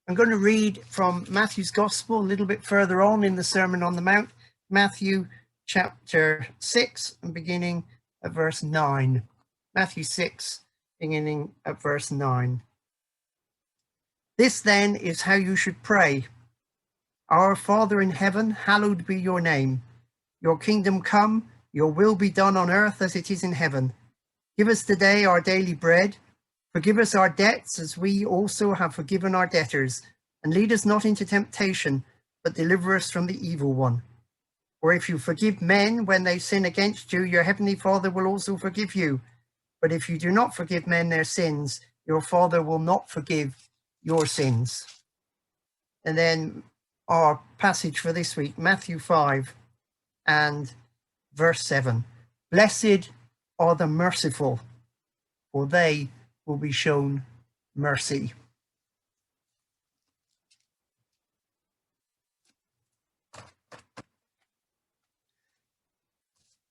I'm going to read from Matthew's Gospel a little bit further on in the Sermon on the Mount, Matthew chapter 6 and beginning at verse 9. Matthew 6, beginning at verse 9. This then is how you should pray. Our Father in heaven, hallowed be your name. Your kingdom come, your will be done on earth as it is in heaven. Give us today our daily bread. Forgive us our debts as we also have forgiven our debtors. And lead us not into temptation, but deliver us from the evil one. For if you forgive men when they sin against you, your heavenly Father will also forgive you. But if you do not forgive men their sins, your Father will not forgive your sins. And then our passage for this week, Matthew 5 and verse 7. Blessed are the merciful, for they will be shown mercy.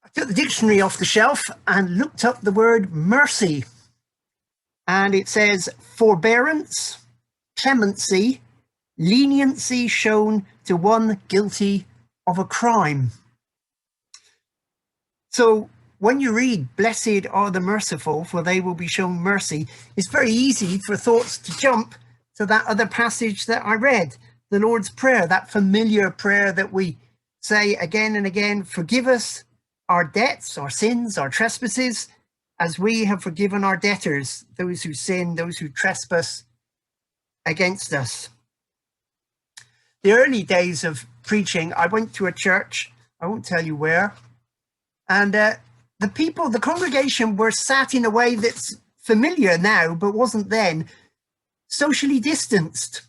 I took the dictionary off the shelf and looked up the word mercy. And it says forbearance, clemency, leniency shown to one guilty of a crime. So when you read, blessed are the merciful, for they will be shown mercy, it's very easy for thoughts to jump to that other passage that I read, the Lord's Prayer, that familiar prayer that we say again and again, forgive us our debts, our sins, our trespasses, as we have forgiven our debtors, those who sin, those who trespass against us. The early days of preaching, I went to a church, I won't tell you where, and the people, the congregation were sat in a way that's familiar now, but wasn't then, socially distanced.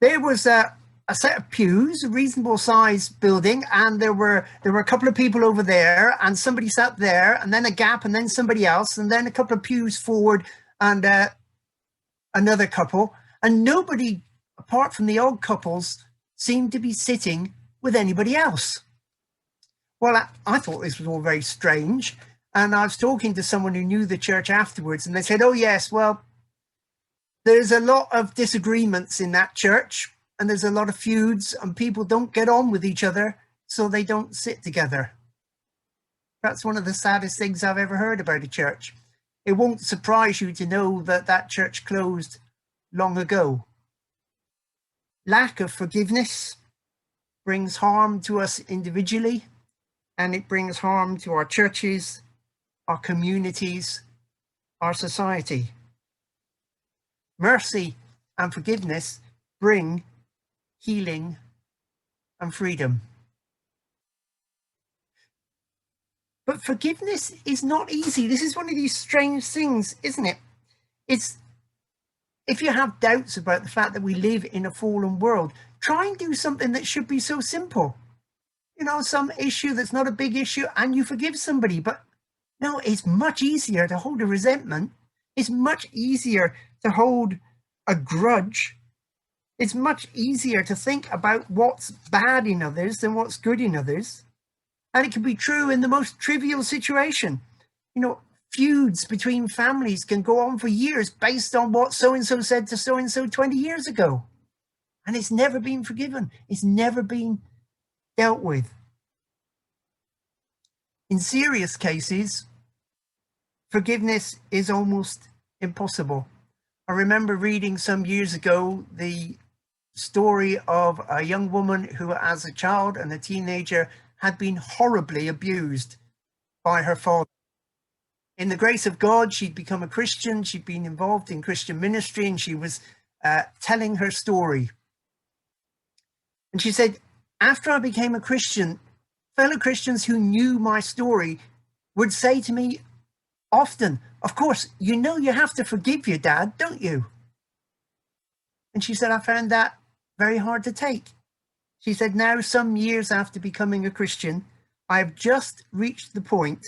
There was a set of pews, a reasonable sized building, and there were a couple of people over there, and somebody sat there, and then a gap, and then somebody else, and then a couple of pews forward, and another couple, and nobody, apart from the odd couples, seemed to be sitting with anybody else. Well, I thought this was all very strange, and I was talking to someone who knew the church afterwards, and they said, oh yes, well, there's a lot of disagreements in that church, and there's a lot of feuds, and people don't get on with each other, so they don't sit together. That's one of the saddest things I've ever heard about a church. It won't surprise you to know that that church closed long ago. Lack of forgiveness brings harm to us individually, and it brings harm to our churches, our communities, our society. Mercy and forgiveness bring healing and freedom. But forgiveness is not easy. This is one of these strange things, isn't it? It's, if you have doubts about the fact that we live in a fallen world, try and do something that should be so simple. You know, some issue that's not a big issue and you forgive somebody. But no, it's much easier to hold a resentment. It's much easier to hold a grudge. It's much easier to think about what's bad in others than what's good in others. And it can be true in the most trivial situation. You know, feuds between families can go on for years based on what so-and-so said to so-and-so 20 years ago. And it's never been forgiven. It's never been dealt with. In serious cases, forgiveness is almost impossible. I remember reading some years ago the story of a young woman who as a child and a teenager had been horribly abused by her father. In the grace of God, she'd become a Christian, she'd been involved in Christian ministry, and she was telling her story. And she said, after I became a Christian, fellow Christians who knew my story would say to me often, of course, you know you have to forgive your dad, don't you? And she said, I found that very hard to take. She said, now, some years after becoming a Christian, I've just reached the point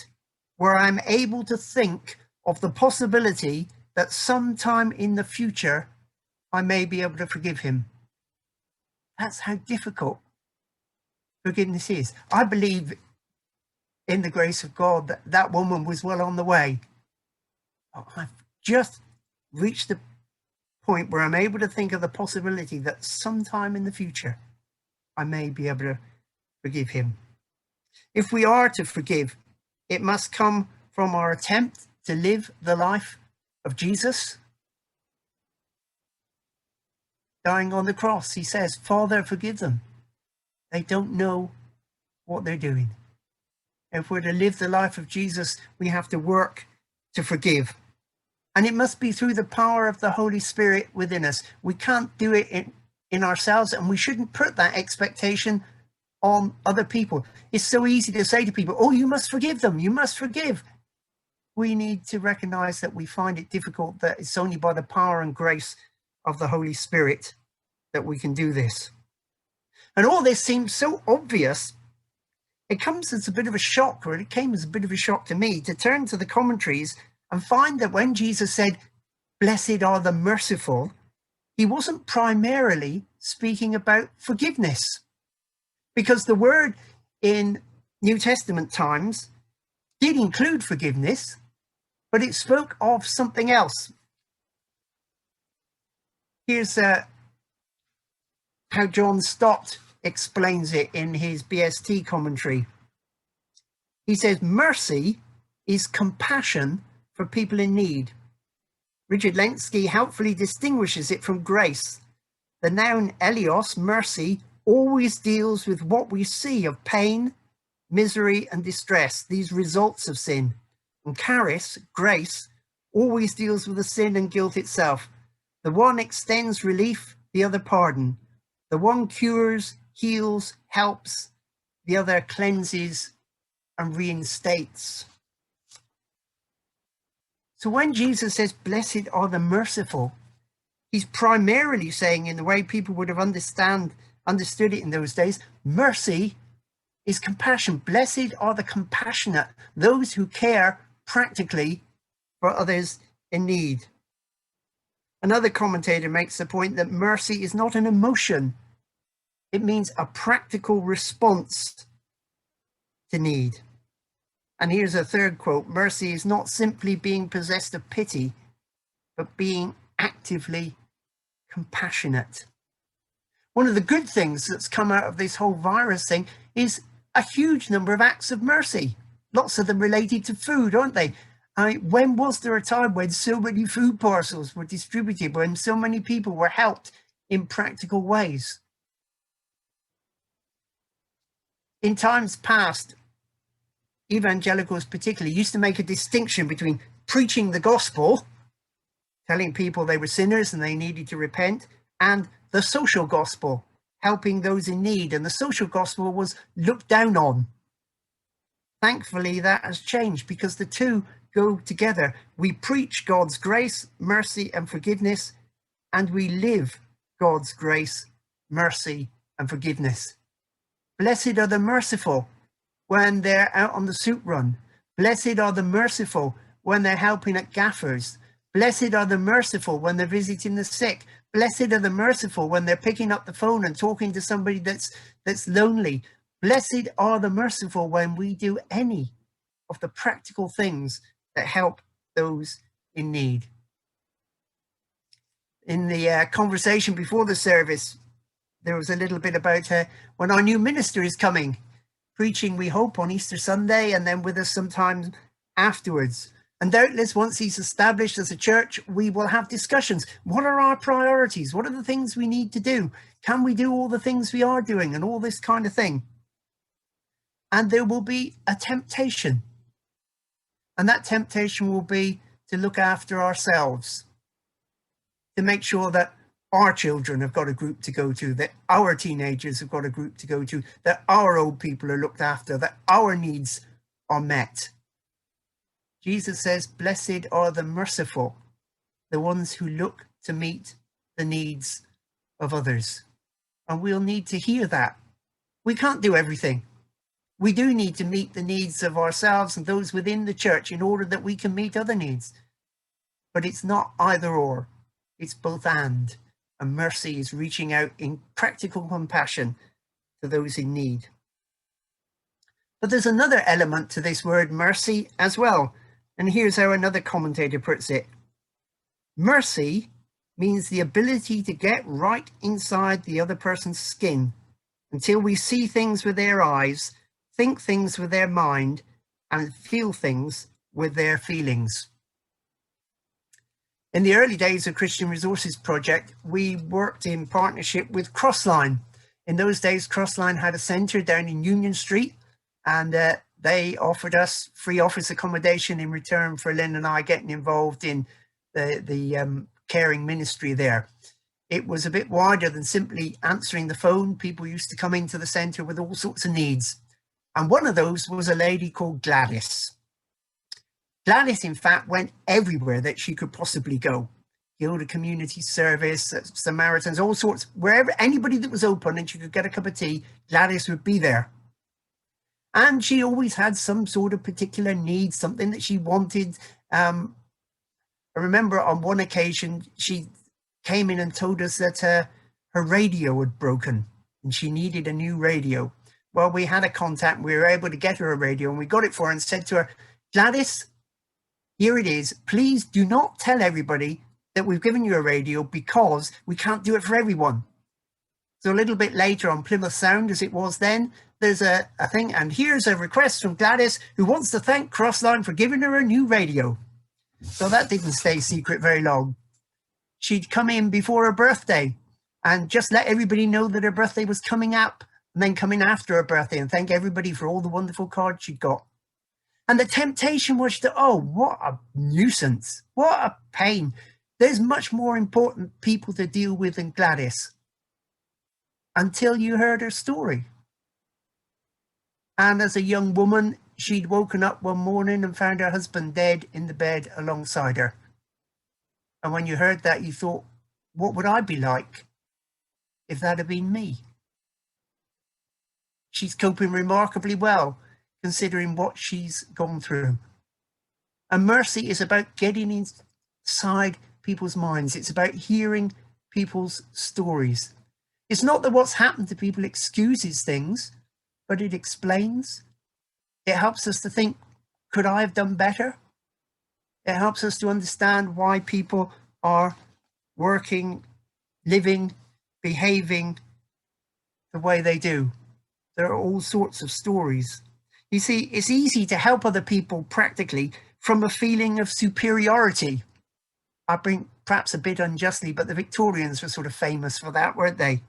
where I'm able to think of the possibility that sometime in the future, I may be able to forgive him. That's how difficult forgiveness is. I believe in the grace of God that that woman was well on the way. I've just reached the point where I'm able to think of the possibility that sometime in the future, I may be able to forgive him. If we are to forgive, it must come from our attempt to live the life of Jesus. Dying on the cross, he says, Father, forgive them. They don't know what they're doing. If we're to live the life of Jesus, we have to work to forgive. And it must be through the power of the Holy Spirit within us. We can't do it in ourselves, and we shouldn't put that expectation on other people. It's so easy to say to people, oh, you must forgive them, you must forgive. We need to recognize that we find it difficult, that it's only by the power and grace of the Holy Spirit that we can do this. And all this seems so obvious, it comes as a bit of a shock, or it came as a bit of a shock to me, to turn to the commentaries and find that when Jesus said, blessed are the merciful, he wasn't primarily speaking about forgiveness. Because the word in New Testament times did include forgiveness, but it spoke of something else. Here's how John Stott explains it in his BST commentary. He says, mercy is compassion for people in need. Richard Lenski helpfully distinguishes it from grace. The noun eleos, mercy, always deals with what we see of pain, misery, and distress, these results of sin. And charis, grace, always deals with the sin and guilt itself. The one extends relief, the other pardon. The one cures, heals, helps, the other cleanses and reinstates. So when Jesus says, blessed are the merciful, he's primarily saying, in the way people would have understood it in those days, mercy is compassion. Blessed are the compassionate, those who care practically for others in need. Another commentator makes the point that mercy is not an emotion. It means a practical response to need. And here's a third quote. Mercy is not simply being possessed of pity, but being actively compassionate. One of the good things that's come out of this whole virus thing is a huge number of acts of mercy. Lots of them related to food, aren't they? When was there a time when so many food parcels were distributed, when so many people were helped in practical ways? In times past, evangelicals particularly used to make a distinction between preaching the gospel, telling people they were sinners and they needed to repent, and the social gospel, helping those in need. And the social gospel was looked down on. Thankfully, that has changed, because the two go together. We preach God's grace, mercy, and forgiveness, and we live God's grace, mercy, and forgiveness. Blessed are the merciful when they're out on the soup run. Blessed are the merciful when they're helping at gaffers. Blessed are the merciful when they're visiting the sick. Blessed are the merciful when they're picking up the phone and talking to somebody that's lonely. Blessed are the merciful when we do any of the practical things that help those in need. In the conversation before the service, there was a little bit about when our new minister is coming, preaching, we hope, on Easter Sunday, and then with us sometime afterwards. And doubtless, once he's established as a church, we will have discussions. What are our priorities? What are the things we need to do? Can we do all the things we are doing, and all this kind of thing? And there will be a temptation. And that temptation will be to look after ourselves, to make sure that our children have got a group to go to, that our teenagers have got a group to go to, that our old people are looked after, that our needs are met. Jesus says, blessed are the merciful, the ones who look to meet the needs of others. And we'll need to hear that. We can't do everything. We do need to meet the needs of ourselves and those within the church in order that we can meet other needs. But it's not either or, it's both and mercy is reaching out in practical compassion to those in need. But there's another element to this word mercy as well. And here's how another commentator puts it. Mercy means the ability to get right inside the other person's skin until we see things with their eyes, think things with their mind, and feel things with their feelings. In the early days of Christian Resources Project, we worked in partnership with Crossline. In those days, Crossline had a centre down in Union Street, and they offered us free office accommodation in return for Lynn and I getting involved in the caring ministry there. It was a bit wider than simply answering the phone. People used to come into the centre with all sorts of needs. And one of those was a lady called Gladys. Gladys, in fact, went everywhere that she could possibly go. Guilder Community Service, Samaritans, all sorts, wherever, anybody that was open and she could get a cup of tea, Gladys would be there. And she always had some sort of particular need, something that she wanted. I remember on one occasion, she came in and told us that her radio had broken and she needed a new radio. Well, we had a contact, we were able to get her a radio, and we got it for her and said to her, Gladys, here it is. Please do not tell everybody that we've given you a radio because we can't do it for everyone. So a little bit later on Plymouth Sound, as it was then, there's a thing, and here's a request from Gladys who wants to thank Crossline for giving her a new radio. So that didn't stay secret very long. She'd come in before her birthday and just let everybody know that her birthday was coming up, and then come in after her birthday and thank everybody for all the wonderful cards she'd got. And the temptation was to, oh, what a nuisance, what a pain. There's much more important people to deal with than Gladys. Until you heard her story. And as a young woman, she'd woken up one morning and found her husband dead in the bed alongside her. And when you heard that, you thought, what would I be like if that had been me? She's coping remarkably well, considering what she's gone through. And mercy is about getting inside people's minds. It's about hearing people's stories. It's not that what's happened to people excuses things, but it explains. It helps us to think, could I have done better? It helps us to understand why people are working, living, behaving the way they do. There are all sorts of stories. You see, it's easy to help other people practically from a feeling of superiority. I bring perhaps a bit unjustly, but the Victorians were sort of famous for that, weren't they?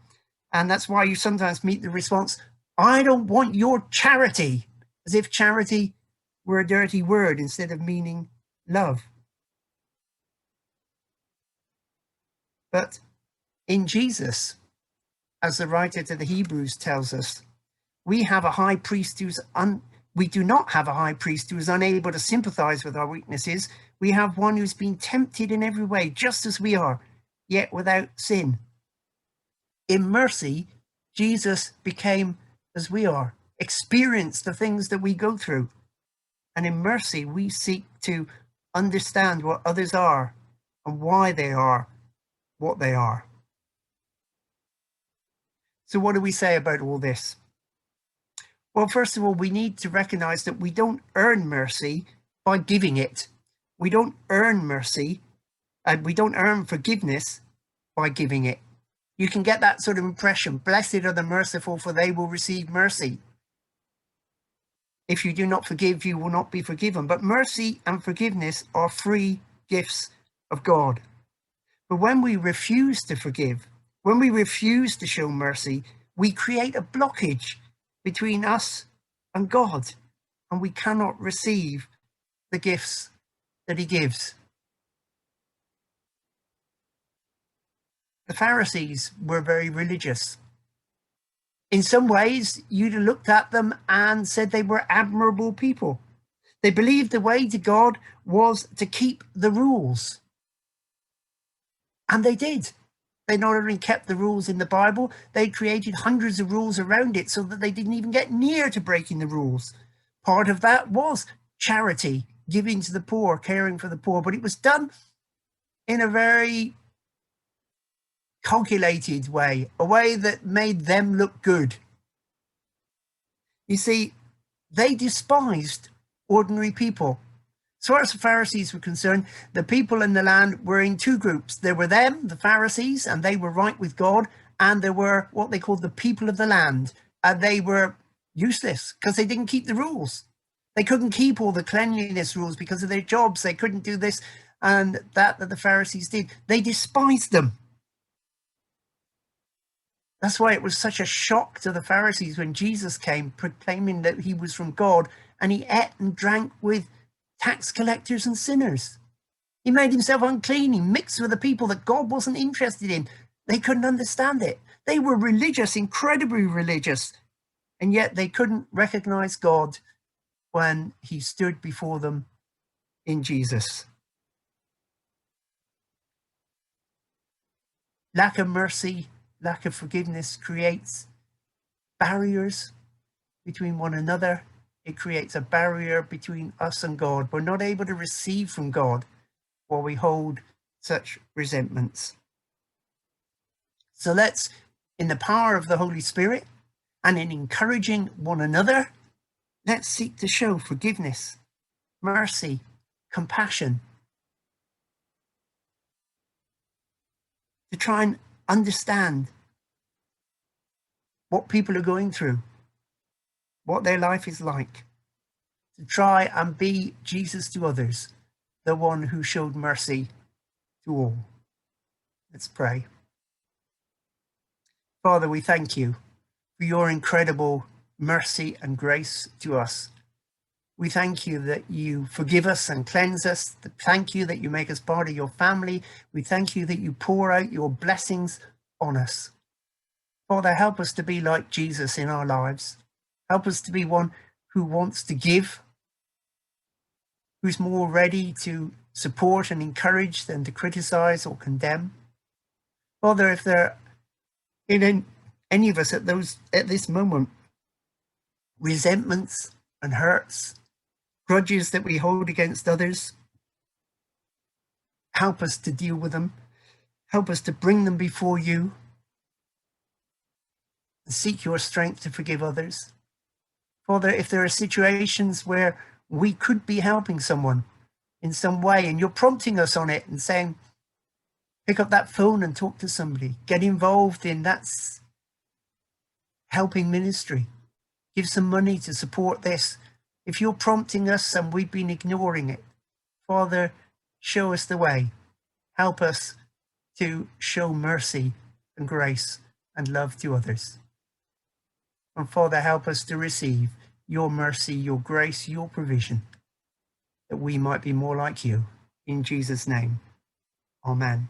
And that's why you sometimes meet the response, I don't want your charity, as if charity were a dirty word instead of meaning love. But in Jesus, as the writer to the Hebrews tells us, we have a high priest we do not have a high priest who is unable to sympathize with our weaknesses. We have one who's been tempted in every way, just as we are, yet without sin. In mercy, Jesus became as we are, experienced the things that we go through. And in mercy, we seek to understand what others are and why they are what they are. So what do we say about all this? Well, first of all, we need to recognize that we don't earn mercy by giving it. We don't earn mercy, and we don't earn forgiveness by giving it. You can get that sort of impression. Blessed are the merciful, for they will receive mercy. If you do not forgive, you will not be forgiven. But mercy and forgiveness are free gifts of God. But when we refuse to forgive, when we refuse to show mercy, we create a blockage between us and God, and we cannot receive the gifts that he gives. The Pharisees were very religious. In some ways, you'd have looked at them and said they were admirable people. They believed the way to God was to keep the rules. And they did. They not only kept the rules in the Bible, they created hundreds of rules around it so that they didn't even get near to breaking the rules. Part of that was charity, giving to the poor, caring for the poor, but it was done in a very calculated way, a way that made them look good. You see, they despised ordinary people. As far as the Pharisees were concerned, the people in the land were in two groups. There were them, the Pharisees, and they were right with God. And there were what they called the people of the land. And they were useless because they didn't keep the rules. They couldn't keep all the cleanliness rules because of their jobs. They couldn't do this and that the Pharisees did. They despised them. That's why it was such a shock to the Pharisees when Jesus came proclaiming that he was from God, and he ate and drank with tax collectors and sinners. He made himself unclean. He mixed with the people that God wasn't interested in. They couldn't understand it. They were religious, incredibly religious, and yet they couldn't recognize God when he stood before them in Jesus. Lack of mercy, lack of forgiveness creates barriers between one another. It creates a barrier between us and God. We're not able to receive from God while we hold such resentments. So let's, in the power of the Holy Spirit and in encouraging one another, let's seek to show forgiveness, mercy, compassion, to try and understand what people are going through, what their life is like, to try and be Jesus to others, the one who showed mercy to all. Let's pray. Father, we thank you for your incredible mercy and grace to us. We thank you that you forgive us and cleanse us. Thank you that you make us part of your family. We thank you that you pour out your blessings on us. Father, help us to be like Jesus in our lives. Help us to be one who wants to give, who's more ready to support and encourage than to criticize or condemn. Father, if there are in any of us at this moment resentments and hurts, grudges that we hold against others, help us to deal with them. Help us to bring them before you and seek your strength to forgive others. Father, if there are situations where we could be helping someone in some way and you're prompting us on it and saying, pick up that phone and talk to somebody, get involved in that helping ministry, give some money to support this. If you're prompting us and we've been ignoring it, Father, show us the way. Help us to show mercy and grace and love to others. And Father, help us to receive your mercy, your grace, your provision, that we might be more like you. In Jesus' name, amen.